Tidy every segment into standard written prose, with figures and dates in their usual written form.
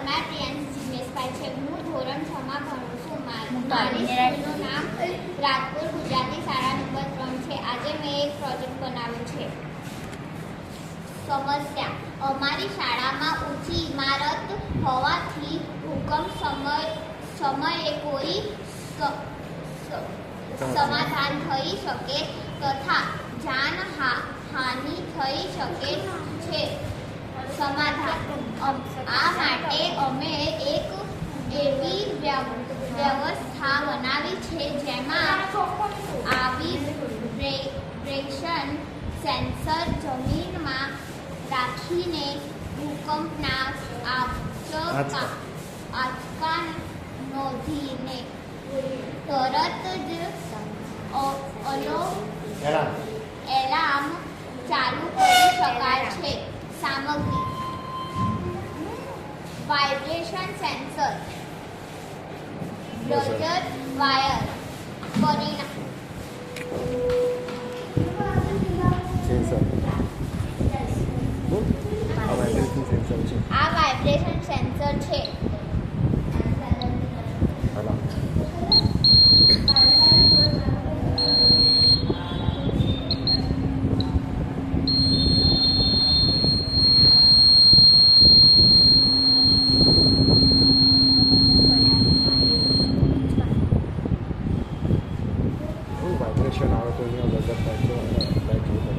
કરનાર પ્રિયાંશ જિગ્નેશભાઈ છે. હું ધોરણ 6 માં ભણું છું. મારી સ્કૂલનું નામ રાજપુર ગુજરાતી શાળા નંબર 3 છે. આજે મેં એક પ્રોજેક્ટ બનાવ્યો છે. સમસ્યા: અમારી શાળામાં ઊંચી ઇમારત હોવાથી ભૂકંપ સમયે કોઈ સમાધાન થઈ શકે તથા જાનહાનિ થઈ શકે છે. સમાધાન: આ માટે અમે એક એવી વ્યવસ્થા બનાવી છે જેમાં વાઇબ્રેશન સેન્સર જમીનમાં રાખીને ભૂકંપના આંચકા નોંધીને તરત જ એલાર્મ ચાલુ કરી શકાય છે. સામગ્રી: વાઇબ્રેશન સેન્સર, બ્રજર વાયર. પરિણામ: આ વાઇબ્રેશન સેન્સર છે.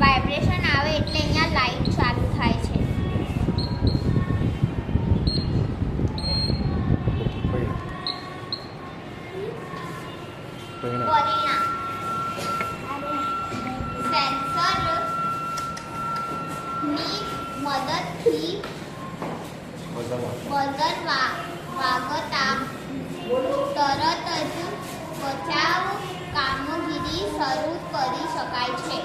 વાઇબ્રેશન આવે એટલે અહીંયા લાઈટ ચાલુ થાય છે. પરિણામ: સેન્સરની મદદથી બઝર વાગતા તરત જ બચાવ કામગીરી શરૂ કરી શકાય છે.